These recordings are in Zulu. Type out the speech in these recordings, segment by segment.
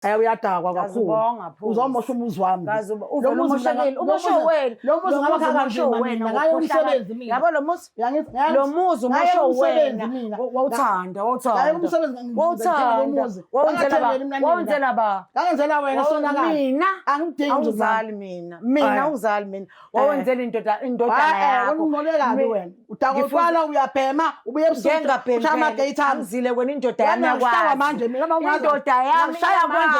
uyadakwa kakhulu uzomosha umuzi wami uvela umoshakile umosho wena lo muzi ngaba umusho wena ngayo umsebenzi mina yabo lo muzi umosho wena wawuthanda wawenzela ba ngangenzela wena sonakala mina angidingi awuzali mina awuzali mina wawenzela indodana yakho unimolekabi wena udakotwala uyabhema ubuye ebusuku ushama gate angizile wena indoda yami yakwazi manje mina indoda yami wena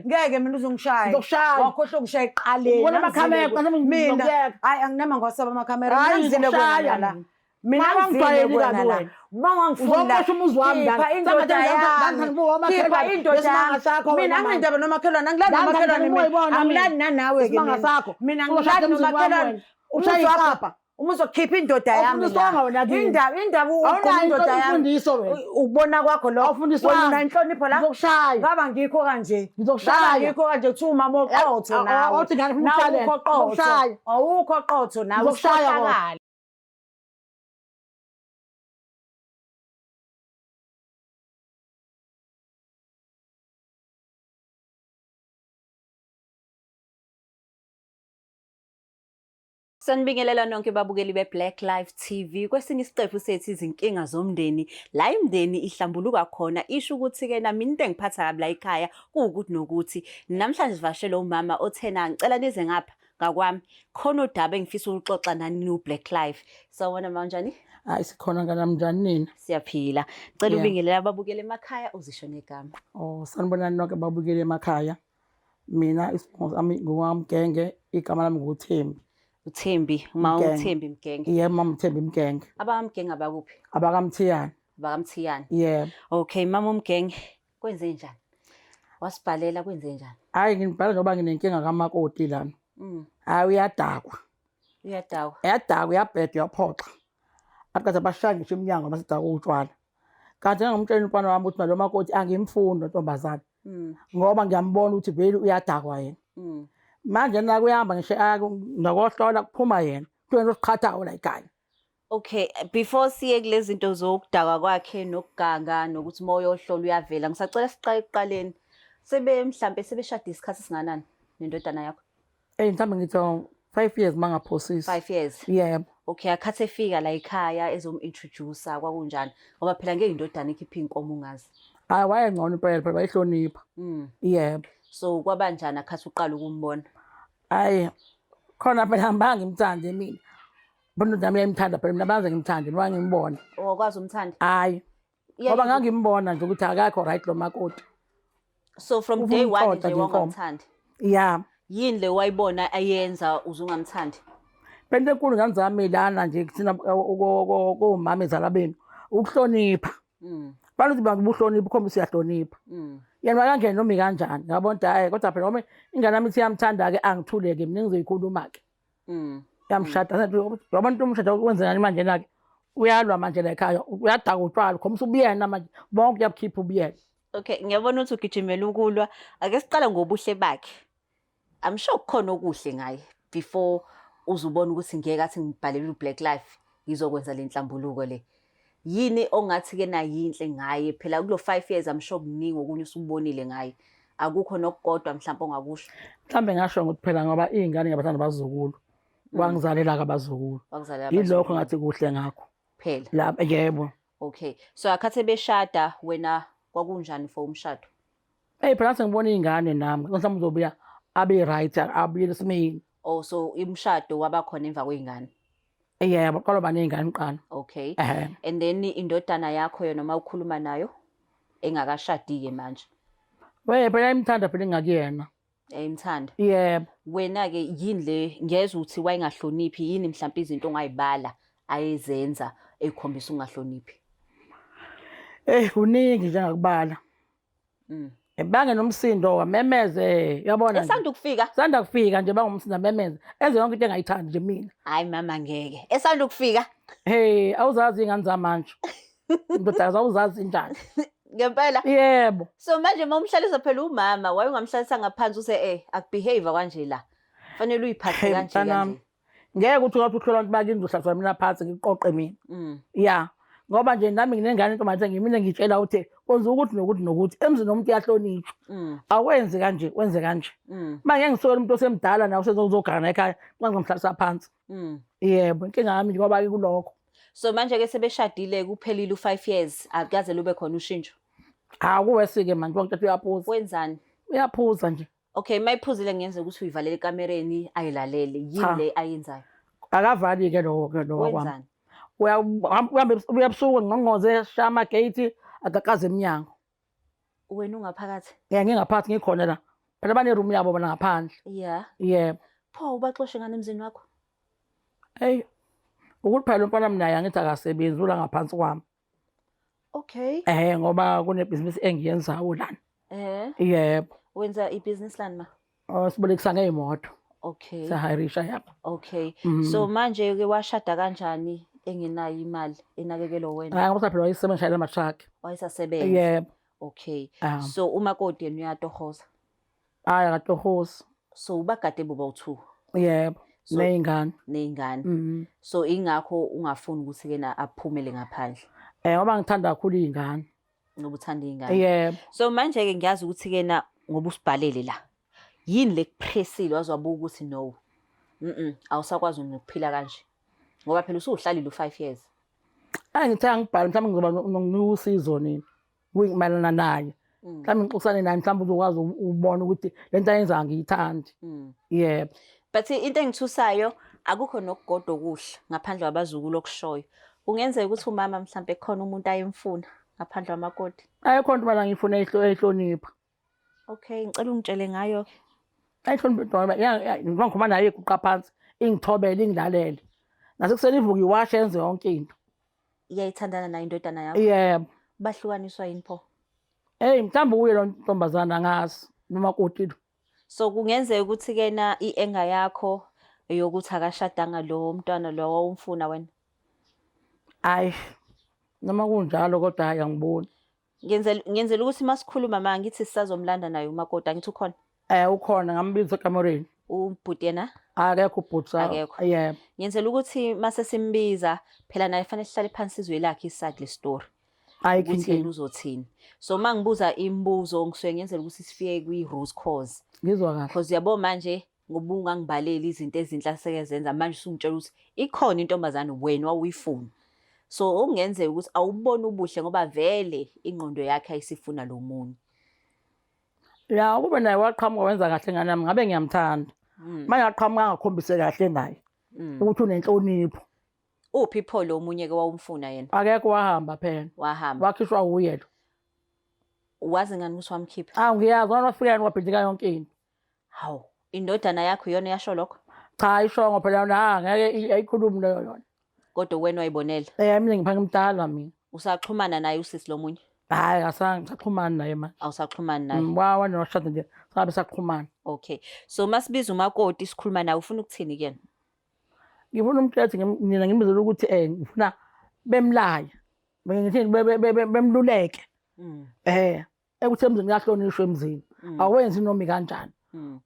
ngeke mina uzongishaya ngizokushaya wakhohlwa ukushaya eqaleni wena amakhamera mina hayi anginama ngwasaba amakhamera mina ngizile wena la mina angijwayeli kabi wena bangangifunda uzomosha umuzi wami khipha indoda yami mina angendaba nomakhelwane angilandi nomakhelwane mina angilandi nanawe ke mina angilandi nomakhelwane ushayikapha uma uzokhipha indoda yami indaba indoda yami ukubona kwakho lo wena inhlonipho la ngaba ngikho kanje ngikho kanje kuthi umama oqotho nawe awukho qotho nawe ushayakala. Sanibingelela nonke babukeli beBlack Life TV kwesinye isiqephu sethu izinkinga zomndeni la imndeni ihlambuluka khona isho ukuthi ke nami into engiphatha kabi la ekhaya kuukuthi nokuthi namhlanje sivashela umama othena ngicela nize ngapha ngakwami khona udaba engifisa ukuxoxa nani noBlack Life sawona manjani hayi sikhona kanamnjani nina siyaphila cela ubingelela ababukeli emakhaya uzisho negama sanibonani nonke babukeli emakhaya mina isibongo sami ngowamgenge igama lami nguThembi uThembi uThembi Mgenge yebo mama uThembi Mgenge abamgenge abakuphi abakamthiyani yebo okay mama uMgenge kwenze njani wasibhalela kwenze njani hayi nginibhala ngoba nginenkinga kamakoti lana hayi uyadakwa uyabheda uyaphoxa akade abashaya ngisho iminyango masidaka utshwala kanti ngingumtshela umfana wami ukuthi lo makoti angimfundo ntombazana ngoba ngiyambona ukuthi vele uyadakwa yena manje na kuyahamba ngisho nakohlola kuphuma yena kuyena osiqhathayo la ekhaya. Okay before siye kulezi zinto zokudakwa kwakhe nokuganga nokuthi moya ohlola uyavela ngisacela siqale ekuqaleni mhlambe sebeshada isikhathi singanani nendodana yakho mhlambe ngithi 5 years mangaphosisi 5 years yebo okay akhathi efika la ekhaya ezomintroduce kwakunjani ngoba phela ngeke indodana ikhiphe inkomo ungazi hayi wayengcono impela phela bayihlonipha yebo so kwabanjani akhathi uqala ukumbona hayi khona phela ngibanga ngimthande mina bona nami ngimthanda phela mina banze ngimthande ngoba ngimbona okwazi umthanda hayi ngoba ngangimbona nje ukuthi akakho right lo makoti so from day 1 nje wangamthanda yini le wayibona ayenza uzungamthandi phela enkulu ngani lana nje kuthina komama ezalabeni ukuhlonipha baluthi bangibuhlonipha ukhombisa siyahlonipha yena makangena noma kanjani ngabona hayi kodwa phela noma ingane yami siyamthanda ke angithuleke mina ngizoyikhuluma ke yamshada nathi abantu umshado kwenzekani manje nake uyalwa manje la ekhaya uyadaka utshwala khombisa ubuyena manje bonke uyakhipha ubuyena. Okay ngiyabona ukuthi ugijimela ukulwa ake siqala ngobuhle bakhe I'm sure kukhona okuhle ngaye before uzubona ukuthi ngeke athi ngibhalele uBlack Life ngizokwenza lenhlambuluko le yini ongathi ke nayo inhle ngaye phela kulo 5 years I'm sure kuningi okunye usubonile ngaye akukho nokukodwa mhlawumbe ongakusho mhlambe ngasho ukuthi phela ngoba izingane ngabathanda bazukulu wangizalela kabazukulu yilokho ngathi kuhle ngakho phela lapha yebo. Okay so akhathe beshada wena kwakunjani for umshado phela sengibona izingane nami mhlawumbe uzobuya abe right abuyele esimeni so imshado wabakhona emva kweingane yebo qala banengane qala okay and then indodana yakho yona noma ukhuluma nayo engakashadi ke manje phela imthanda phela ngakuyena imthanda yebo wena ke yini le ngiyeza ukuthi wayengahloniphi yini mhlawumbe izinto ongayibala ayezenza ekhombisa ungahloniphi kuningi nje ngakubala ebange nomsindo wamemeze yabona sanda kufika nje bangumsindo memeze enze yonke into engayithandi nje mina hayi mama ngeke esanda kufika awuzazi ingane zamanje indoda awuzazi njani ngempela yebo so manje momhlalisa phela umama wayungamhlalisa ngaphansi use akubehave kanje la fanele uyiphathe kanje ngeke uthi ngathi uhlola abantu bakini uzohlala mina phansi ngiqoqe mina ngoba nje nami nginengane intombazane ngimine ngitshela ukuthi kwenza ukuthi nokuthi nokuthi emzini nomuntu uyahlonishwa awenzi kanje wenze kanje manje ngisokela umuntu osemdala nawe usezokugana ekhaya xa ngomhlalisa phansi yebo inkinga yami ngoba kulokho. So manje ke sebeshadile kuphelile u5 years akukaze lube khona ushintsho? Kuwesike manje konke uyaphuza. Wenzani? Uyaphuza nje. Okay, mayiphuzile ngenze ukuthi uyivalele ekamereni ayilalele yini le ayenzayo? Akavali ke lo kwami. Wenzani? Uyabusuku ngqongqoze shaya amagate agaqaza eminyango. Wena ungaphakathi? Ngingaphathi ngikhona la. Phela baneroom yabo bona ngaphandle. Yeah. Yebo. Pho ubaxoshe ngane emzini wakho? Hey. Ukuthi phela umfana mina angithi akasebenzi ula ngaphansi kwami. Okay. Ngoba kunebhizinisi engiyenzayo lana. Yebo. Wenza ibusiness lani ma? Sibolekisa ngezimoto. Okay. Sahirisha yabo. Okay. So manje ke washada kanjani engenayo imali enakekelo wena? Ngoba phela wayesebenzisela ama-truck. Wayesasebenza? Yebo. Okay. So umakoti yena uyatohoza? Akatohoza. So ubagade boba u2? Yebo. Ney'ngane. So ingakho ungafuni ukuthi kena aphumele ngaphandle? Ngoba ngithanda kakhulu iy'ngane. Ngoba uthanda iy'ngane? Yebo. So manje ke ngiyazi ukuthi kena ngoba usibhalele la yini lekupressile waziwabuka ukuthi no awusakwazi ukuphila kanje ngoba phela usuhlalile u5 years? Ngithanga ngibhala mhlawumbe ngizoba nokusizo nini kuyimalana naye mhlawumbe ngixoxisane naye mhlawumbe uzokwazi ubona ukuthi lento ayenza ngiyithandi. Yebo. But into engithusayo akukho nokugoda okuhle ngaphandle kwabazukulu okushoyo. Kungenzeka ukuthi umama mhlawumbe khona umuntu ayemfuna ngaphandle kwamakoti? Ayikho into bala ngifuna ehlonipha. Okay, ngicela ungitshele ngayo. Ayihlonipha ngikhuluma naye eguqa phansi ingithobele ingilalele. Nasekuseni ivuka iwashe yenze yonke into. Iyayithandana nayo indodana yakho? Yebo. Bahlukaniswa yini pho? Mhlawumbe uye lo ntombazana ngazi nomakoti. So kungenzeka ukuthi kena ienga yakho eyokuthi akashadanga lo mntwana lo wawumfuna wena? Hayi. Noma kunjalo kodwa hayi angiboni. Ngenzela ukuthi masikhuluma manje ngithi sisazomlanda naye umakoti angithi ukhona? Ukhona ngambiza ekamereni. Ubhuti yena? Akekho ubhuti. Akekho. Yebo. Ngenzela ukuthi mase simbiza phela naye fanele sihlale phansi izwe lakhe iside le story. Ukuthi yena uzothini. So mangibuza imibuzo ngisuke ngenzela ukuthi sifike kwi-root cause. Ngizwa kahle. Because yabo manje ngoba ungangibaleli izinto ezinhle asekezenza manje usungitshela ukuthi ikhona intombazane wena wawuyifuna. So ungenzeka ukuthi awuboni ubuhle ngoba vele ingqondo yakhe ayisifuna lo muntu. Kube naye waqhamuka wenza kahle ngane yami ngabe ngiyamthanda. Manje aqhamuka angakhombise kahle naye ukuthi unenhlonipho. Uphi pho lo munye ke wawumfuna yena? Akekho wahamba phela. Wahamba. Wakhishwa uye lo. Wazi ngani ukuthi wamkhipha? Ngiyazi wona wafika wabhidlika yonke into. Hawu, indodana yakho iyona yasho lokho? Cha ayishongo phela ngeke ayikhulumi leyo yona. Kodwa wena wayibonela? Mina ngipha ngimdala mina. Usaxhumana naye usisi lo munye? Hayi ngisaxhumana naye manje. Awusaxhumana naye? Wana noshada nje sabe saxhumana. Okay. So masibiza umakoti sikhuluma naye ufuna ukuthini kuyena? Ngifuna umthetho mina ngimizela ukuthi ngifuna bemlaya. Ngithini bemluleke. Ekuthi emzini uyahlonishwa emzini. Awenzi noma kanjani.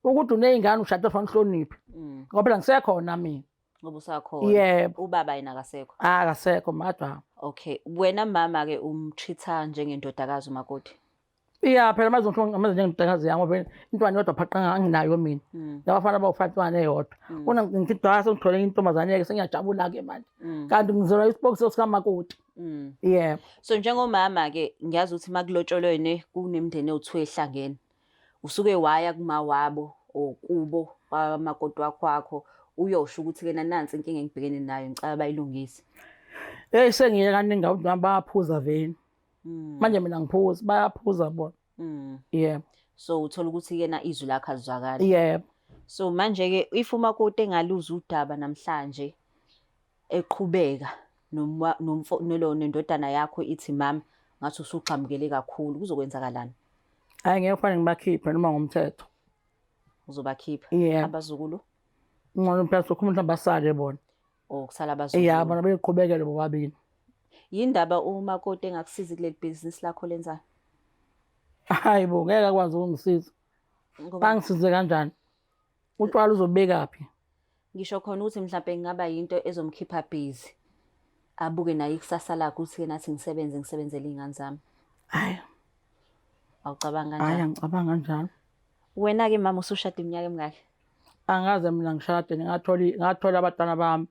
Ukuthi uneyingane ushada fanele uhloniphe. Ngoba phela ngisekhona mina. Ngoba usakhona. Yebo. Ubaba yena akasekho? Akasekho madwa. Okay. Wena mama ke umtreat njengendodakazi umakoti? Phela amaze njengendodakazi yami ngoba intwana yodwa phaqanga anginayo mina. Labafana abawu5 eyodwa. Una ngithi dwasa ngithole intombazane yake sengiyajabula ke manje. Kanti ngizola isibokiso sikamakoti. Yebo. So njengomama ke ngiyazi ukuthi makulotsholwene kunemndeni ewuthu ehlangene. Usuke waya kuma wabo okubo kwamakoti wakho uyosho ukuthi kena nansi inkinga engibhekene nayo ngicela bayilungise. Sengiye kaningi ngawuthi bayaphuza veni. Manje mina ngiphuza bayaphuza bona. Yebo. So uthola ukuthi kena izwi lakhe azwakala. Yebo. So manje ke if umakoti engaluza udaba namhlanje eqhubeka nendodana yakho ithi mama ngathi usugxamukele kakhulu kuzokwenzakalani? Hayi ngeke kufanele ngibakhiphe noma ngomthetho. Uzobakhipha abazukulu? Ngcono phela sokhuluma mhlawumbe basale bona. Kusala abazukulu. Yebo bona beqhubekele bobabili. Yindaba umakoti engakusizi kuleli business lakho lenzayo? Hayibo ngeke akwazi ukungisiza. Bangisize kanjani? Utshwala uzobekaphi? Ngisho khona ukuthi mhlawumbe ngaba yinto ezomkhipha busy. abuke naye ikusasa lakho ukuthi nathi ngisebenzele iy'ngane zami. Hayi. Awucabanga Hayi kanjani? angicabanga kanjalo. Wena-ke mama usushada iminyaka emingaki? Angaze mina ngishade ngathola abantwana bami.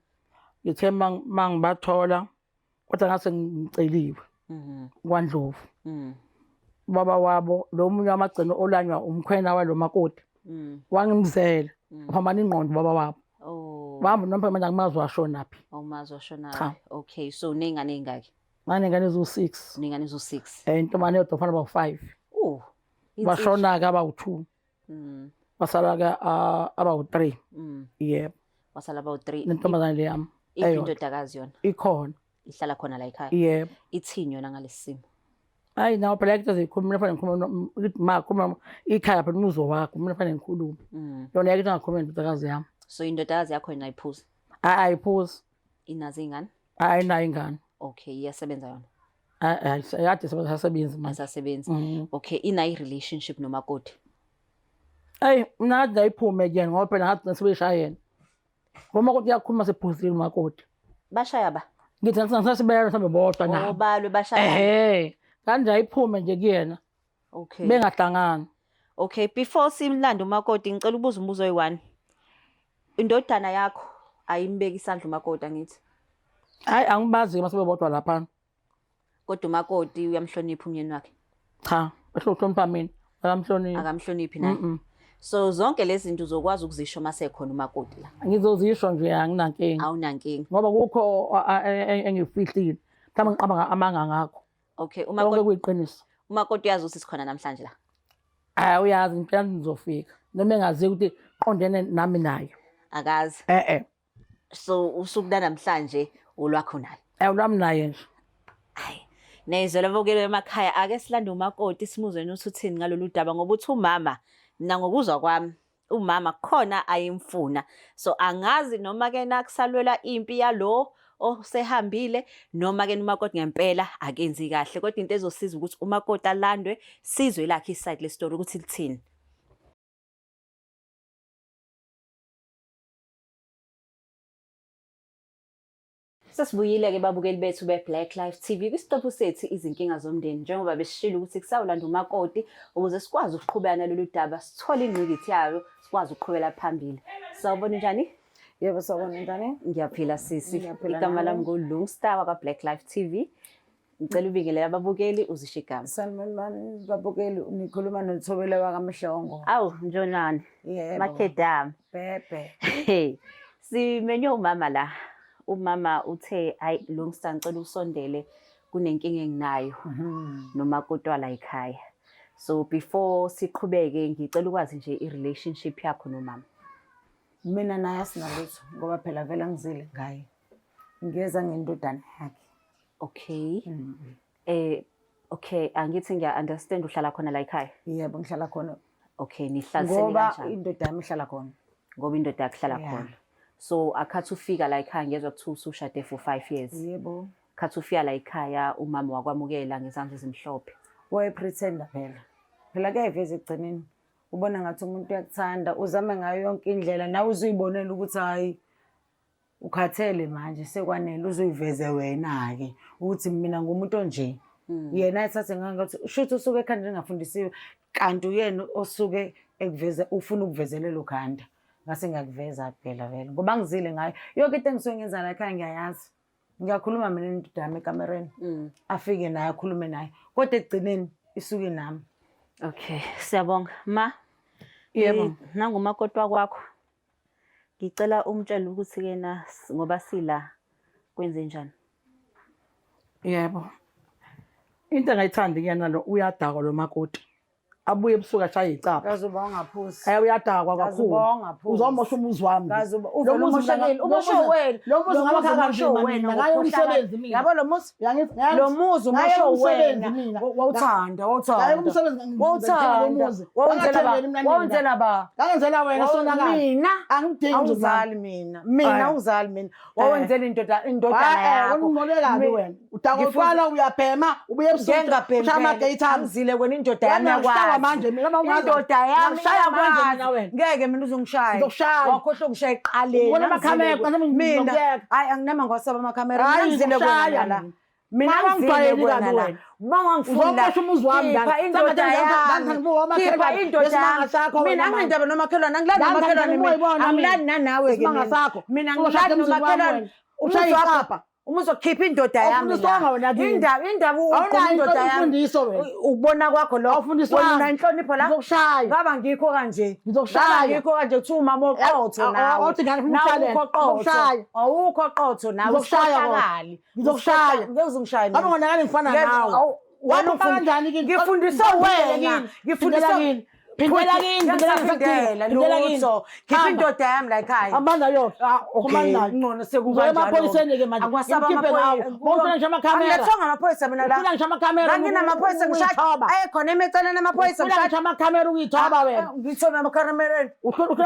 Ngithe mangibathola kodwa ngase ngiceliwe kwaNdlovu. Baba wabo lo munye wamagcino olanywa umkhwena walo makoti. Wangimzela phambana ingqondo baba wabo. Oh. Bamba noma manje angimazi washona phi. Awumazi washona. Okay, so ney'ngane ey'ngaki? Ngane eziwu-6. Ney'ngane eziwu-6. Intombazane eyodwa ufana aba-5. Bashona-ke aba-2. Basala-ke aba-3. Yebo. Wasala aba-3. Nentombazane le yami. Iphi indodakazi yona? Ikhona. Ihlala khona la ekhaya? Yebo. Ithini yona ngalesi simo? Hayi nawo phela into ezikhuluma kufanele ngikhulume ma khuluma ikhaya phela umuzo wakho mina kufanele ngikhulume. Yona yake ingakhuluma indodakazi yami. So indodakazi yakho yona ayiphuzi? Ayiphuzi. Inazo iy'ngane? Ayinayo ingane. Okay, iyasebenza yona? Kade sebenza manje. Asasebenzi. Okay, inayo i-relationship nomakoti? Hayi mina ngathi ngayiphume kuyena ngoba phela ngathi ngisebeshaya yena. Ngomakoti uyakhuluma sephuzile umakoti. Bashaya ba? Ngithi ngisasibeyana mhlawumbe bodwa nabo. Balwe bashaya. Kanti ayiphume nje kuyena. Okay. Bengahlangana. Okay, before simlanda umakoti ngicela ukubuza umbuzo oyi-1. Indodana yakho ayimbeki isandla umakoti angithi? Hayi angibazi mase bebodwa lapha. Kodwa umakoti uyamhlonipha umyeni wakhe? Cha, ehlonipha mina. Akamhloniphi naye. So zonke lezi zinto uzokwazi ukuzisho mase khona umakoti la. Ngizozisho nje anginankinga. Awunankinga. Ngoba kukho engifihlile. Mhlawumbe ngiqabanga amanga ngakho. Okay, umakoti kuyiqiniso. Umakoti uyazi ukuthi sikhona namhlanje la. Hayi uyazi impela ngizofika. Noma engazi ukuthi qondene nami nayo. Akazi. So usuku namhlanje olwakho naye. Ulwami naye nje. Hayi. Nezwe lavukele emakhaya ake silande umakoti simuzwe ukuthi uthini ngalolu daba ngoba uthi umama mina ngokuzwa kwami umama khona ayimfuna. So angazi noma ke nakusalwela impi yalo osehambile noma ke umakoti ngempela akenzi kahle kodwa into ezosiza ukuthi umakoti alandwe sizwe lakhe iside le story ukuthi lithini. Sesibuyile-ke babukeli bethu be-Black Life TV kwisitophu sethu izinkinga zomndeni njengoba besishilo ukuthi kusawulanda umakoti ukuze sikwazi ukuqhubeka nalolu daba sithole ingqikithi yayo sikwazi ukuqhubela phambili. Sawubona njani? Yebo sawubona njani? Ngiyaphila sisi. Igama lami nguLungstar wakwa-Black Life TV. Ngicela ubingelele ababukeli uzisho igama. Sanibonani babukeli nikhuluma noThobela wakaMhlongo. Awu njonani? Yebo. Makhedama. Bebe. Hey. Simenye umama la. Umama uthe ayi Lungstar ngicela usondele kunenkinga enginayo nomakoti wala ekhaya. So before siqhubeke ngicela ukwazi nje i-relationship yakho nomama. Mina naye asinalutho ngoba phela vele ngizile ngaye. Ngiyeza ngendodana yakhe. Okay. Okay, angithi ngiya-understand uhlala khona la ekhaya. Yebo ngihlala khona. Okay, nihlalisene kanjani? Ngoba indoda yami ihlala khona. Ngoba indoda yakhe ihlala khona. So akhathi ufika la ekhaya ngezwe kuthiwa usushade for 5 years. Yebo. Khathi ufika la ekhaya umama wakwamukela ngezandla ezimhlophe. Wayepretenda phela. Phela kuyayiveza egcineni. Ubona ngathi umuntu uyakuthanda, uzame ngayo yonke indlela nawe uzuyibonela ukuthi hayi ukhathele manje sekwanele uzuyiveze wena ke ukuthi mina ngumuntu onje. Yena ethathe ngathi ushuthi usuke ekhanda engafundisiwe kanti uyena osuke ekuveza ufuna ukuvezelela ukhanda. Ngase ngiyakuveza phela vele ngoba ngizile ngayo yonke into engisuke ngenza la ekhaya ngiyayazi. Ngiyakhuluma mina nendoda yami ekamereni. Afike naye akhulume naye kodwa egcineni isuke nami. Okay, siyabonga. Ma, yebo, nangumakoti wakwakho. Ngicela umtshele ukuthi kena ngoba sila kwenze njani. Yebo. Into engayithandi kuyena lo uyadakwa lo makoti. Abuye ebusuku ashaya icapha. Kazuba ungaphuzi. Hayi uyadakwa kakhulu. Uzomosha umuzi wami. Kazuba uvela umoshekile. Umosho wena. Lo muzi ngamakho wena. Ngaye umsebenzi mina. Yabo lo muzi? Lo muzi umosho wena. Wawuthanda, wawuthanda. Wawenzela ba. Kangenzela wena sonakala. Mina angidingi awuzali mina. Mina ungizali mina. Wawenzela indodana yakho. Ungolekabi wena. Udakwa uqala uyabhema ubuye ebusuku. Ngengabhema. Ushama gate angizile wena indodana yakho. manje mina indoda yami ngishaya manje mina wena. ngeke mina uzongishaya Ngizokushaya. wakhohlwa ukishaya eqaleni Ubona amakhamera mina hayi anginama ngwasaba amakhamera mina ngizile ngikushaya la mina Mangijwayeli ngizile kabi la wena. mawangifunda Uzomosha umuzi wami khipha indoda yami khipha indoda yami mina anginendaba nomakhelwane angilani nomakhelwane mina angilani nanawe ke mina ngilani nomakhelwane ushayikapa. umuzo khipha indoda yami indaba ukhona indoda yami ubona kwakho lo wena inhlonipho la Ngizokushaya. ngaba ngikho kanje Ngizokushaya. ngikho kanje uthi umama oqotho nawe Othi ngani umshayele. qotho awukho qotho nawe Ngizokushaya. Ngizokushaya. ngezongishaya Ngabe ngonakala ngifana nawe. wena kanjani kini? ngifundisa wena ngifundisa kini. Phindela kini. lutho khipha indoda yami la ekhaya Amanda yo. okay ngcono sekuba Ngoba njalo emaphoyiseni ke manje. Akwasaba Ngiphe nawe. amaphoyisa. Ngifuna ngisho amakhamera. Angilethonga amaphoyisa mina la. Ngifuna ngisho amakhamera. Nginamaphoyisa ngishaya. Ayekhona emeceleni amaphoyisa Ngifuna ngisho amakhamera ukuyithoba wena. ngithoba amakhamera. Ufuna ngisho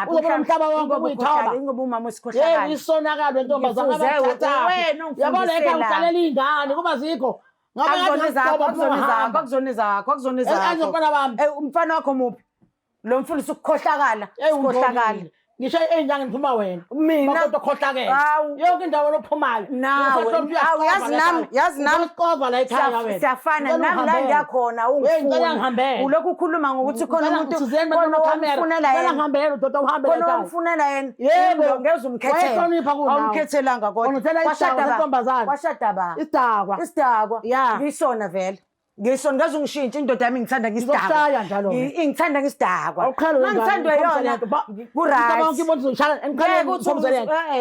uzobona umhlaba wonke ukuyithoba. Ngoba umama usikhohlakala. Yebo isonakalo ntombazana Ngifuze wena ungifundisela. yabona ekhaya udalela ingane kuba zikho. Akuzona zakho. Umfana bami. Umfana wakho muphi? Lo mfundisi ukukhohlakala. Ukukhohlakala. Ngisho ey'nyanga ngiphuma wena. Mina kodwa khohlakela. Yonke indawo ophumayo. yazi nami Usikova la ekhaya wena. siyafana nami la ngiyakhona ungifuna. Ulokhu ukhuluma ngokuthi khona umuntu ufunela yena. Udoda uhambe la ekhaya. Ufunela yena. Yebo. Ngeze umkhethela. Wayehlonipha kunawe. Awumkhethelanga kodwa. Kwashada ba. Isidakwa. Ngisona vele. Ngisho ngaze ungishintshe indoda yami ngithanda ngisidakwa. Ngizokushaya njalo. Ngithanda ngisidakwa. Mangithandwe yona. Ku-right. Bonke bonke uzongishaya.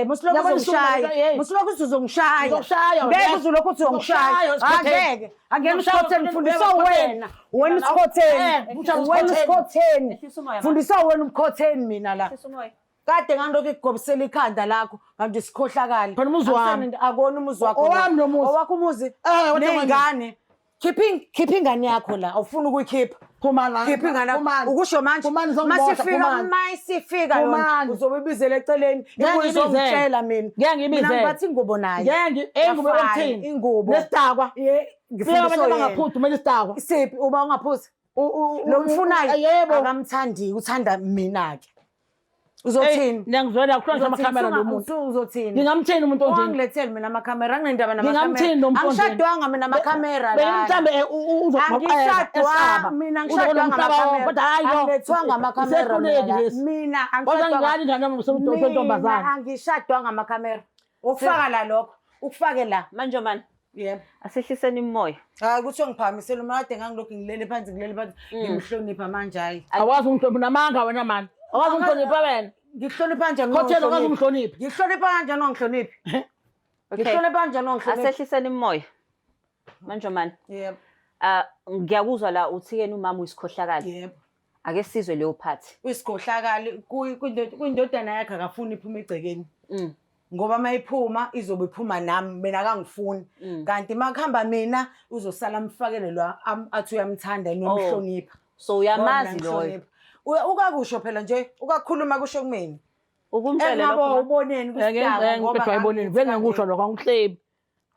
Musilokhu uzongishaya. Musilokhu uzongishaya. Ngizokushaya. Ngeke uzulokhu uzongishaya. Angeke. Angeke usikhotheni mfundisa wena. Wena usikhotheni. Wena usikhotheni. Fundisa wena umkhotheni mina la. Kade ngandokho ikugobisela ikhanda lakho kanti sikhohlakala. Khona umuzi wami. Akona umuzi wakho. Owami nomuzi. Owakho umuzi. Nengane. Khipha ingane yakho la awufuna ukuyikhipha. Phuma la. Khipha ingane yakho. Ukusho manje masifika yona uzobe ibizele eceleni. Ngizongitshela mina. Ngiyangibizela. Mina ngathi ingubo nayo. Ingubo yokuthini? Ingubo. Nesidakwa. Ngifuna abantu bangaphuthu mina isidakwa. Isiphi uba ungaphuza? Lo mfunayo akamthandi uthanda mina ke. Uzothini? Ngiyangizwela kukhona amakhamera lo muntu. Uzothini? Ngingamthini umuntu onjini? Ungilethele mina amakhamera anginendaba namakhamera. Ngingamthini lo muntu onjini? Angishadwanga mina amakhamera la. Mhlambe Angishadwanga mina angishadwanga amakhamera. Kodwa hayi lo. Angilethwanga amakhamera mina. Kodwa ngani ngane Mina angishadwanga amakhamera. Ukufaka la lokho. Ukufake la. Manje man. Yebo. Asehliseni imoya. Hayi ukuthi ngiphakamisela uma kade ngangilokhu ngilele phansi ngimhlonipha manje hayi. Awazi ungihlonipha namanga wena man. Awazi ungihlonipha wena. Ngihlonipha kanjani Khothela awazi ungihlonipha. Ngihlonipha kanjani ungihloniphi? Ngihlonipha kanjani ungihloniphi? Asehliseni imoya. Manje man. Yebo. Ngiyakuzwa la uthikeni umama uyisikhohlakala. Yebo. Ake sizwe leyo phathi. Uyisikhohlakala kuyindodana yakhe akafuni iphuma egcekeni. Ngoba mayiphuma izobe iphuma nami mina akangifuni. Kanti makuhamba mina uzosala mfakele lo athi uyamthanda nomhlonipha. So uyamazi loyo. Ukakusho phela nje ukakhuluma kusho kumina. Ukumtshela lokho. Ngabo uboneni kusidaba ngoba ayiboneni vele ngikusho lokho angihlebi.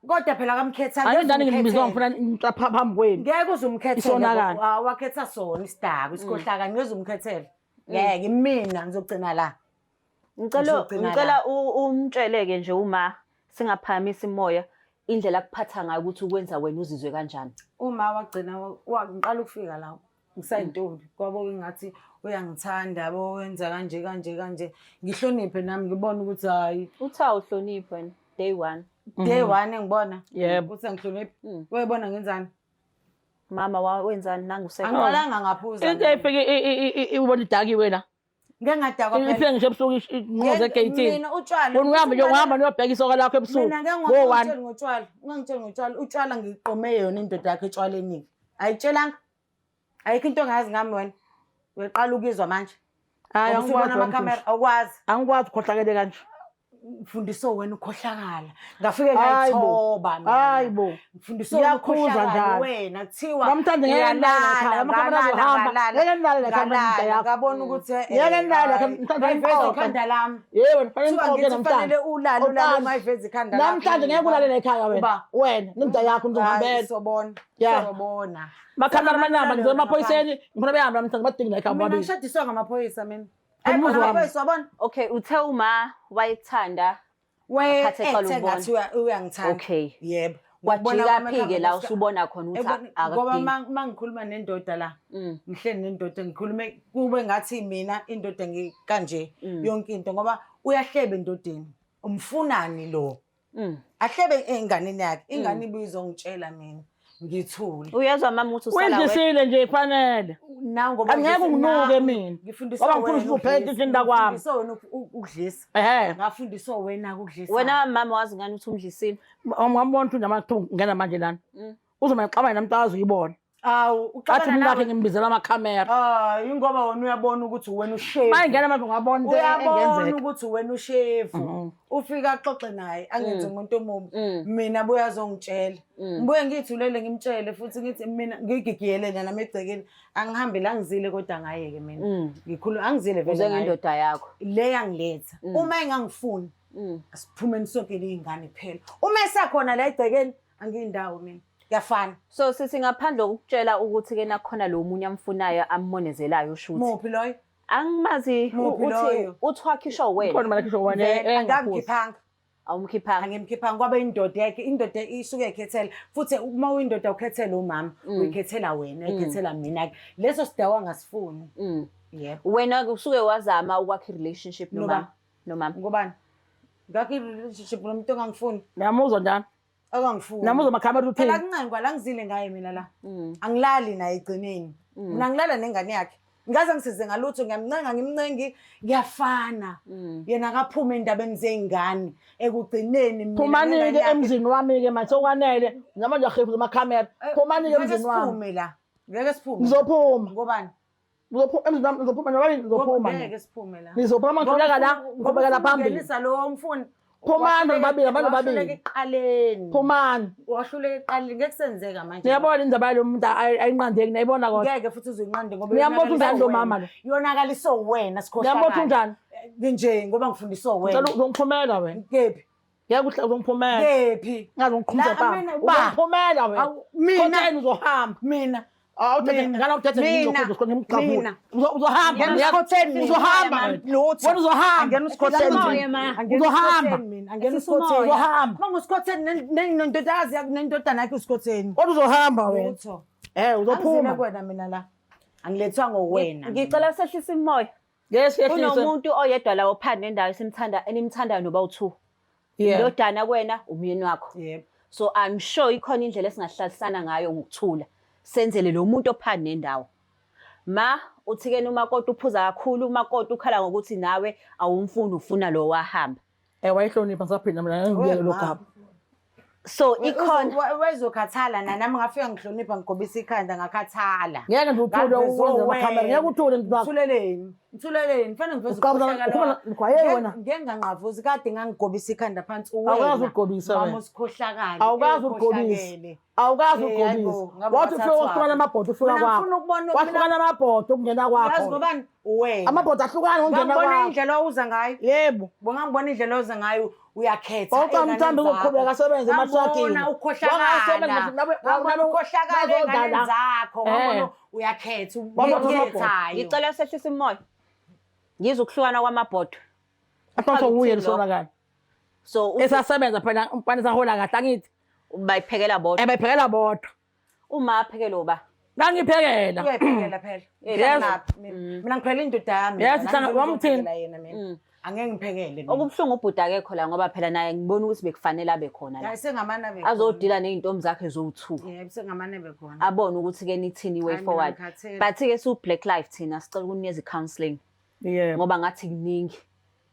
Kodwa phela kamkhetha angidani ngibizwa ngifuna phambi kwenu. Ngeke uzumkhethela. Wakhetha sona isidaba isikhohlakala ngeke umkhethele. Ngeke mina ngizogcina la. Ngicela umtsheleke nje uma singaphamisa imoya indlela akuphatha ngayo ukuthi ukwenza wena uzizwe kanjani. Uma wagcina ngiqala ukufika la ngisayintombi kwabo ngathi uyangithanda yabo wenza kanje ngihloniphe nami ngibona ukuthi hayi utha uhloniphe wena day 1 ngibona yebo uthi ngihloniphe wayibona ngenzani mama wenzani nangusekho angiqalanga ngaphuza into efike ubona idaki wena ngengadakwa phela ngifike ngisho ebusuku ngoze gate mina utshwala ngihamba niyobheka isoka lakho ebusuku mina ngeke ungangitsheli ngotshwala utshwala ngiqome yona indoda yakhe etshwaleni ayitshelanga ayikho into ongazi ngami wena uyeqala ukizwa manje hayi angibona amakhamera awukwazi angikwazi ukhohlakele kanje ngifundiswe wena ukhohlakala ngafike ngayithoba mina hayibo ngifundiswe ukhohlakala wena kuthiwa namhlanje ngabona ukuthi ngayiveza ikhanda lami yebo kufanele ulalo ungayiveza ikhanda lami namhlanje ngeke ulalela ekhaya wena nomda yakho nizongihambela sobona makhanda amanamba ngizoya emaphoyiseni ngifuna behambe namhlanje badinga ekhaya mina ngishadiswa ngamaphoyisa mina okay uthe uma wayithanda ngathi uyangithanda okay yebo kwajika-ke la usubona khona ukuthi ngoba mangikhuluma nendoda la ngihleli nendoda ngikhulume kube ngathi mina indoda ngikanje yonke into ngoba uyahleba endodeni umfunani lo ahlebe enganeni yakhe ingane ibizongitshela mina ngithule uyezwa mama uthi usala wendlisile nje kufanele nangoba angeke unginuke mina ngifundiswa ngoba ngifuna ukuphetha izinto kwami ukudlisa ngafundiswa wena ukudlisa wena mama wazi ngani uthi umdlisile ngambona ukuthi namathungu ngena manje lana uzoma yaxabana namntazi uyibona awu uqathi mina lakhe ngimbizela amakhamera ingoba wena uyabona ukuthi wena ushefu mayingena manje ungabona into engenzeka ukuthi wena ushefu ufika axoxe naye angenze umuntu omubi mina buya azongitshela ngibuye ngithulele ngimtshele futhi ngithi mina ngigigiyelele nami egcekeni angihambe la ngizile kodwa ngayeke mina ngikhuluma angizile vele ngendoda yakho le yangiletha uma engangifuni asiphumeni sonke izingane phela uma esakhona la egcekeni angiyindawo mina yafana so sithi ngaphandle kokutshela ukuthi ke nakhona lo munye amfunayo ammonezelayo ushuthi muphi loyo angimazi uthi wakhisho wena khona manje kisho wena angangikhiphanga awumkhiphanga angimkhiphanga ngoba indoda yakhe indoda isuke ekhethela futhi uma uyindoda ukhethela umama uyikhethela wena uyikhethela mina leso sidawa ngasifuni yebo wena usuke wazama ukwakha relationship nomama ngobani ngakho relationship nomuntu ongangifuni niyamuzwa njani akangifuni namuzwa makhamera uthini la kuncayi la ngizile ngaye mina la angilali naye egcineni mina ngilala nengane yakhe ngaze ngisize ngalutho ngiyamncenga ngimncengi ngiyafana yena akaphuma endabeni zeingane ekugcineni mina phumani-ke emzini wami-ke manje okwanele namanje ahefuza amakhamera phumani-ke emzini wami siphume la ngeke siphume ngizophuma ngobani emzini wami ngizophuma nobani ngizophuma ngeke siphume la ngizophuma mangithuleka la ngiqhubekela phambili ngenisa lo mfundi phumani babili abantu babili eqaleni phumani wahluleka eqaleni ngeke kusenzeka manje niyabona indaba yalo muntu ayinqandeki nayibona kodwa ngeke futhi uzuyinqande ngoba niyambotha unjani lo mama lo yonakaliso wena sikhohlakala niyambotha unjani nje ngoba ngifundiswa wena ngicela uzongiphumela wena kephi ngeke uhle uzongiphumela kephi ngazokuqhumza pha uzongiphumela wena mina uzohamba mina ngala uthethe ngimqabula uzohamba ngesikhotheni uzohamba lutho wena uzohamba angena usikhotheni uzohamba mina angena usikhotheni uzohamba mangusikhotheni nendodazi yakho nendodana yakho usikhotheni kodwa uzohamba wena lutho uzophuma kwena mina la angilethwa ngowena ngicela sehlisa imoya yes kunomuntu oyedwa la ophanda nendawo enimthandayo noba u2 indodana kwena umyeni wakho yebo so I'm sure ikhona indlela esingahlalisana ngayo ngokuthula senzele lo muntu ophanda nendawo ma uthi-ke umakoti uphuza kakhulu umakoti ukhala ngokuthi nawe awumfuni ufuna lo wahamba wayihlonipha ngisaphinda mina ngiyele lo gaba so ikhona wezokhathala nami ngafika ngihlonipha ngigobisa ikhanda ngakhathala ngeke ngiwuthule ukwenza amakhamera ngeke uthule ngithuleleni fanele ngiveze ngeke nganqavuzi kade ngangigobisa ikhanda phansi awukazi ukugobisa mama usikhohlakala awukazi ukugobisa awukazi ukugobisa wathi ufike wahlukana amabhodo ufika kwakho wahlukana amabhodo ukungena kwakho yazi ngobani wena amabhodo ahlukana ungena kwakho ngibona indlela owuza ngayo yebo ngibona indlela owuza ngayo uyakhetha awukamthanda ukuqhubeka asebenze ematrakini ngibona ukhohlakala engane zakho ngibona uyakhetha uyakhethayo ngicela sehlisa imoya ngizwe ukuhlukana kwamabhodo aphansi uye lisonakala so esasebenza phela umfana sahola kahle angithi bayiphekela bodwa bayiphekela bodwa uma aphekela uba ngangiphekela uyayiphekela phela mina ngiphela indoda yami yes hlanga wamthini yena mina angeke ngiphekele okubhlungu ubhuda akekho la ngoba phela naye ngibona ukuthi bekufanele abe khona la sengamana be azodila nezintombi zakhe zo2 yebo sengamana be khona abone ukuthi ke nithini way forward but ke su Black Life thina sicela ukunikeza counseling ngoba ngathi kuningi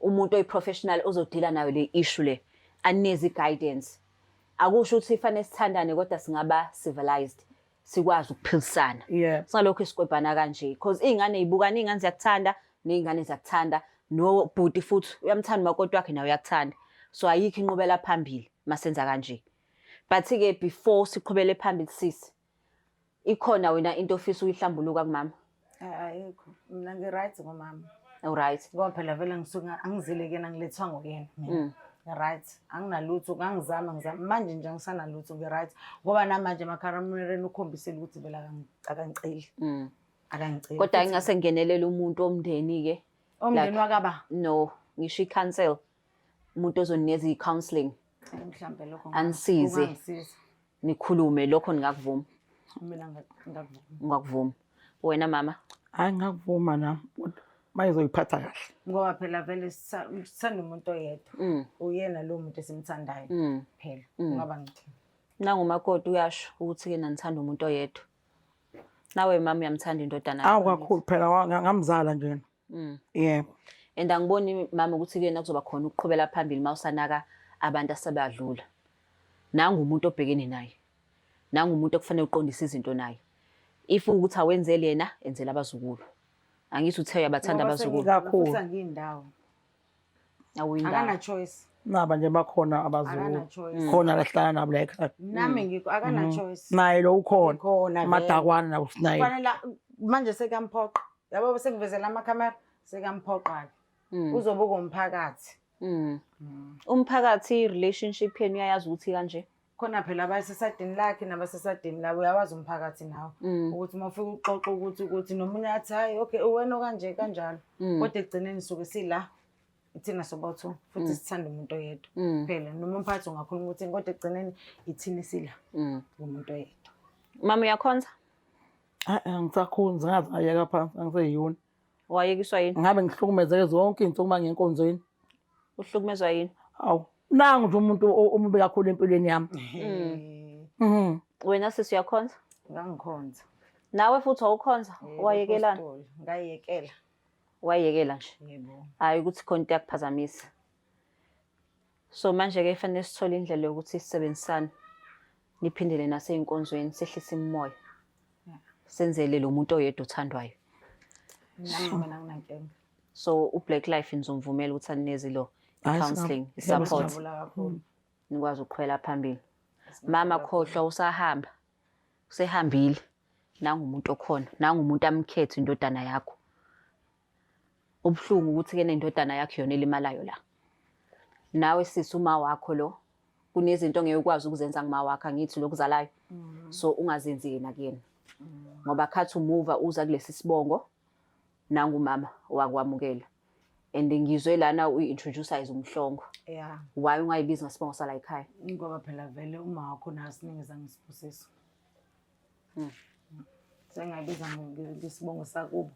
umuntu oyiprofessional ozodila nayo le issue le anikeze guidance akusho ukuthi ifanele sithandane kodwa singaba civilized sikwazi ukuphilisana singalokho isikwebhana kanje because izingane zibukana izingane ziyakuthanda nezingane ziyakuthanda nobhuti futhi uyamthanda umakoti wakhe nawe uyakuthanda. So ayikho inqubela phambili masenza kanje. But-ke before siqhubele phambili sisi, ikhona wena into ofisa uyihlambuluka kumama? Ayikho. Mina ngi-right ngomama. Alright. Ngoba phela vele ngisuka angizile kena ngilethwa nguyena mina. Right. Anginalutho, ngangizama manje nje angisanalutho ngi-right. Ngoba namanje emakhamereni ukhombisile ukuthi vele akangiceli. Akangiceli. Kodwa ingase ngenelela umuntu omndeni-ke. Omndeni wakaba? No, ngisho i-counsel. Umuntu ozonikeza i-counselling. Mhlambe lokho anisize. Nikhulume lokho ningakuvuma. Mina ngakuvuma. Ngakuvuma. Wena mama? Hayi ngakuvuma na. Mayizoyiphatha kahle. Ngoba phela vele sithanda umuntu oyedwa. Uyena lo muntu esimthandayo. Phela. Ngaba ngithini? Nangumakoti uyasho ukuthi-ke nanithanda umuntu oyedwa. Nawe mama uyamthanda indodana yakho? Awu kakhulu phela ngamzala nje. Yebo. And angiboni mama ukuthi-ke kuzoba khona ukuqhubela phambili mawusanaka abantu asebadlula. Nangu umuntu obhekene naye. Nangu umuntu okufanele uqondise izinto naye. If ukuthi awenzele yena, enzela abazukulu. Angithi uthe uyabathanda abazukulu kakhulu. Futhi ngiyindawo. Awuyindawo. Akana choice. Naba nje bakhona abazukulu. Khona lahlala nabo la ekhaya. Nami ngikho akana choice. Naye lo ukhona. Amadakwana nawo sinaye. Kufanele manje sekamphoqa. Yabo bese ngivezela amakhamera sekamphoqa. Uzobuka umphakathi. Umphakathi relationship yenu uyayazi ukuthi kanje. Khona phela abasesadini lakhe nabasesadini labo uyawazi umphakathi nawo ukuthi mawufika uxoxa ukuthi nomunye athi hayi okay wena okanje kanjalo kodwa egcineni suke sila ithina sobathu futhi sithanda umuntu oyedwa phela noma umphakathi ungakhuluma ukuthi kodwa egcineni ithina sila umuntu oyedwa. Mama uyakhonza? Ngisakhonza ngathi ngayeka phansi angiseyiyona. Wayekiswa yini? Ngabe ngihlukumezeke zonke izinto uma ngenkonzweni. Uhlukumezwa yini? Awu nangu nje umuntu omubi kakhulu empilweni yami. Wena sisi uyakhonza? Ngangikhonza. Nawe futhi awukhonza? Wayekelana? Ngayekela. Wayekela nje? Yebo. Hayi ukuthi khona into yakuphazamisa. So manje-ke kufanele sithole indlela yokuthi sisebenzisane. Niphindele nasey'nkonzweni sehlise imimoya. Senzele lo muntu oyedwa othandwayo. Mina nginankinga. So uBlack Life nizomvumela ukuthi anineze lo counselling, support. Nikwazi ukuqhwela phambili. Mama khohlwa usahamba. Usehambile. Nangu umuntu okhona. Nangu umuntu amkhethe indodana yakho. Ubhlungu ukuthi-ke nendodana yakho yona elimalayo la. Nawe sisi uma wakho lo. Kunezinto ngeke ukwazi ukuzenza nguma wakho angithi lokuzalayo. So ungazenzi nakuyena. Ngoba khathi umuva uza kulesi sibongo. Nangu mama wakwamukela. And ngizwe lana uyi-introduce umhlongo. Yeah. Why ungayibizi ngesibongo sala ekhaya? Ngoba phela vele uma wakho nasinikeza ngisibusiso. Sengayibiza ngesibongo sakubo.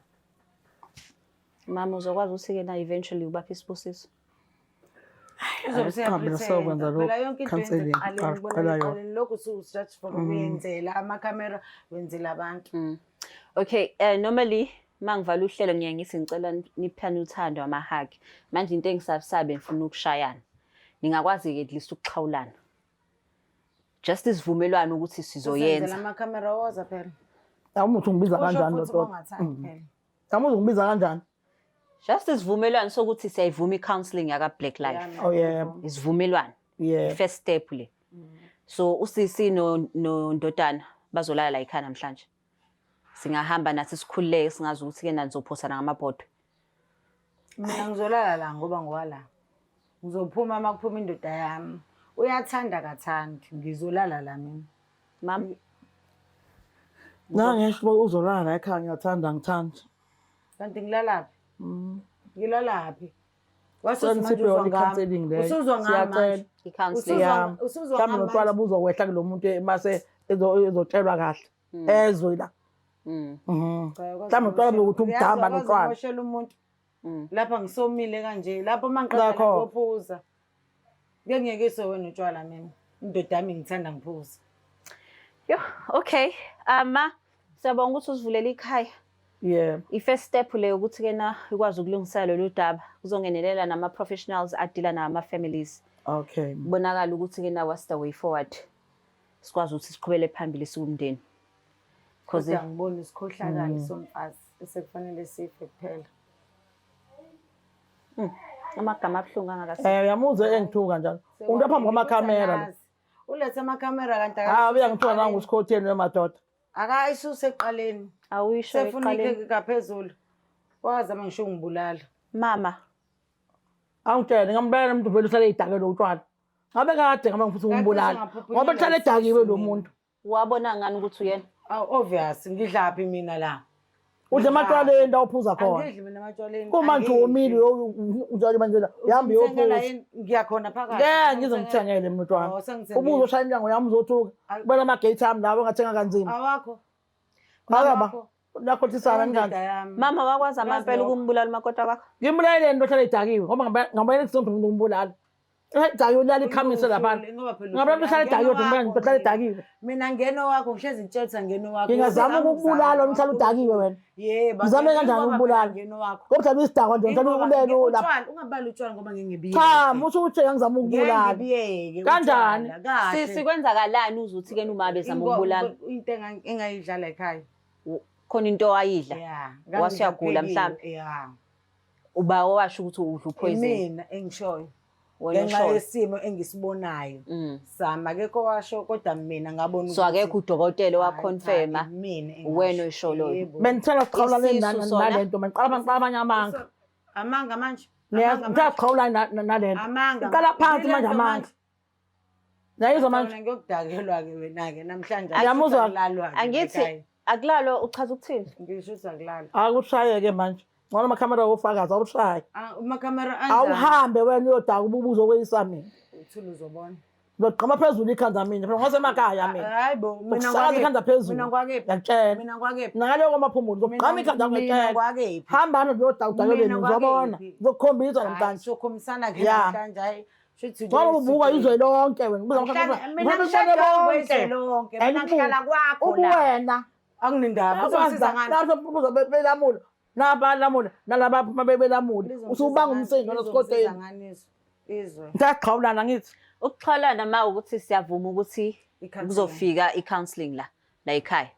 Mama uzokwazi ukuthi-ke na eventually ubapha isibusiso? Sokwenza lokho counselling qalayo. Lokho just for ukuyenzela amakhamera wenzela abantu. Okay, normally mangivala uhlelo ngiye ngithi ngicela niphane uthando amahagi. Manje into engisabisabe ngifuna ukushayana. Ningakwazi-ke at least ukuxhawulana. Just isivumelwano ukuthi sizoyenza. Senzela amakhamera woza phela. Awumuntu ungibiza kanjani lo Toto? Awumuntu ungibiza kanjani? Just isivumelwano sokuthi siyayivuma i-counselling yaka Black Life. Oh yeah. Isivumelwano. Yeah. First step le. So usisi no ndodana bazolala la ekhaya namhlanje. Singahamba nathi sikhululeke singazi ukuthi-ke nanizophosana ngamabhodwe. Mina ngizolala la ngoba ngwala. Ngizophuma uma kuphuma indoda yami. Uyathanda kathandi. Ngizolala la mina. Mama? Ngisho uzolala la ekhaya ngiyathanda ngithanda. Kanti ngilalaphi? Ngilalaphi? Usuzwa ngami. I-counselling. Usuzwa ngami notwala buzokwehla kulo muntu mase ezotshelwa kahle. Ezwe la. Mhlawumbe utwala ukuthi ukudamba notwala. Ngoshela umuntu. Lapha ngisomile kanje. Lapho mangiqala ngophuza. Ngeke wena utshwala mina. Indoda yami ngithanda ngiphuza. Yo, okay. Siyabonga ukuthi usivulela ikhaya. Yeah. I-first step le ukuthi-ke na ikwazi ukulungisela lolu daba. Kuzongenelela nama-professionals adila nama-families. Okay. Kubonakala ukuthi-ke na what's the way forward. Sikwazi ukuthi siqhubele phambili siwumndeni. Kodwa ngibona isikhohlakali somfazi esekufanele sife kuphela. Amagama abuhlungu angakasi. Uyamuzwa engithuka njalo. Umuntu aphambi kwamakhamera lo. Ulethe amakhamera kanti Uyangithuka nangusikhotheni wemadoda. Akayisuse eqaleni. Awuyisho eqaleni. Sefuna ngaphezulu. Wazama ngisho ngibulala. Mama. Angitshela ngambela umuntu vele uhlale idakelo utshwala. Ngabe kade ngaba ngifisa ukumbulala. Ngoba uhlale edakiwe lo muntu. Wabona ngani ukuthi uyena? Obvious ngidlaphi mina la. Udle amatwaleni la uphuza khona. Angidli mina amatwaleni. Kuma nje womile uzali manje la. Yambi yophuza. Ngiyakhona phakathi. Ngize ngithengele mntwana. Ubuzo shaya iminyango yami uzothuka. Kubona amagate ami lawo engathenga kanzima. Awakho. Baba. Nakothisana ngani? Mama wakwazi amampela ukumbulala umakoti wakho? Ngimbulaleni into ehlala idakiwe ngoba ngabona kusonto umuntu umbulala. Idakiwe ulala ikhamise lapha. Ngabona uhlala idakiwe ngoba ngibona uhlala idakiwe. Mina ngeno wakho ngihlezi ngitshela ngeno wakho. Ngingazama ukubulala umhlala udakiwe wena. Yebo. Ngizame kanjani ukubulala? Ngeno wakho. Ngoba thina isidakwa nje ngicela ukulelo lapha. Utshwala ungabali utshwala ngoba ngingebiyeke. Cha, musu uthi ngizama ukubulala. Ngibiyeke. Kanjani? Sisi kwenzakalani uzuthi ke noma bezama ukubulala? Into engayidlala ekhaya. Khona into wayidla. Wasiyagula mhlawumbe. Yeah. Uba washo ukuthi udla upoison. Mina engishoyo. Ngenxa yesimo engisibonayo. Sama ke kowasho kodwa mina ngabona ukuthi so akekho udokotela waconfirma wena usho lo. Benithela siqhawula nalento maniqala abantu abanye amanga. Amanga manje. Ngiyathatha siqhawula nalento. Iqala phansi manje amanga. Nayizwa manje ngiyokudakelwa ke wena ke namhlanje ayamuzwa angithi akulalwa uchaza ukuthini? Ngisho uzakulala. Akushayeke manje. Ngona amakhamera ofakaza awushaye. Amakhamera anje. Awuhambe wena uyodaka ububuzo kweyisa mina. Uthula uzobona. Ngigqama phezulu ikhanda mina phela ngosemakhaya mina. Hayibo mina ngakhe ikhanda phezulu. Mina kwakephi? Ngiyakutshela. Mina kwakephi? Ngaloko amaphumulo ngigqama ikhanda ngiyakutshela. Mina kwakephi? Hamba uyodaka udakelweni uzobona. Ngizokukhombisa namhlanje. Sokhomisana ke namhlanje hayi. Ngoba ubuka izwe lonke wena. Mina ngishada lonke. Mina ngihlala kwakho la. Uwena. Anginindaba uzosiza ngani? Lapho belamula. Nabalamula nalaba bebelamula. Usubanga umsindo nosikoteni. Izwe. Ngiyaqhawulana ngithi. Ukuxhalana ma ukuthi siyavuma ukuthi kuzofika i-counselling la ekhaya.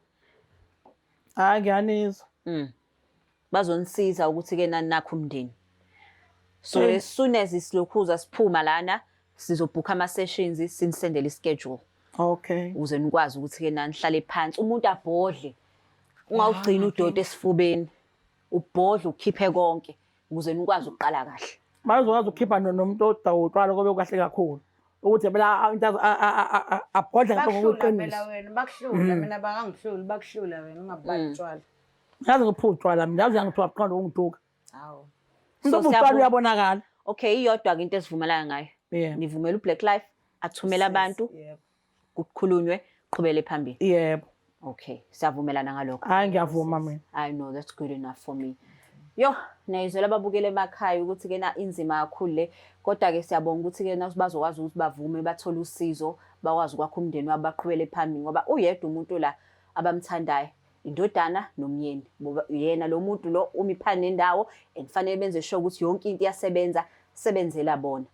Hayi ngiyanizwa. Bazonisiza ukuthi ke nani nakho umndeni. So as soon as isilokhuza siphuma lana sizobhukha ama sessions sinisendele ischedule. Okay. Uze nikwazi ukuthi ke nani hlale phansi umuntu abhodle. Ungawugcina udodo esifubeni. Ubhodle ukhiphe konke ukuze nikwazi ukuqala kahle. Bazokwazi ukukhipha nomuntu odawutwala kobe kahle kakhulu. Ukuthi phela into abhodla ngapha ngokuqinisa. Phela wena bakuhlula mina bangangihluli bakuhlula wena ungabali utshwala. Yazi ngiphuza utshwala mina yazi ngithiwa aqonda ungithuka. Hawo. Umuntu ubutshwala uyabonakala. Okay iyodwa ke into esivumelana ngayo. Nivumela uBlack Life athumela abantu. Kukhulunywe qhubele phambili. Yebo. Okay siyavumelana ngalokho. Hayi ngiyavuma mina. I know that's good enough for me. Yo nayizela babukele emakhaya ukuthi ke na inzima kakhulu le kodwa ke siyabonga ukuthi ke bazokwazi ukuthi bavume bathole usizo bakwazi ukwakha umndeni wabo baqhubele phambili ngoba uyedwa umuntu la abamthandayo indodana nomyeni yena lo muntu lo umiphana nendawo enifanele benze sure ukuthi yonke into iyasebenza sebenzela bona.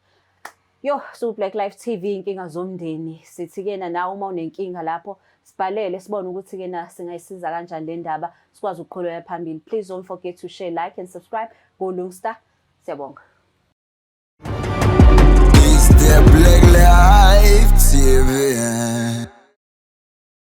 Yo so Black Life TV inkinga zomndeni sithi ke nawe uma unenkinga lapho sibhalele sibone ukuthi ke na singayisiza kanjani le ndaba sikwazi ukuqhubeka phambili. Please don't forget to share, like and subscribe. Go Lungstar. Siyabonga.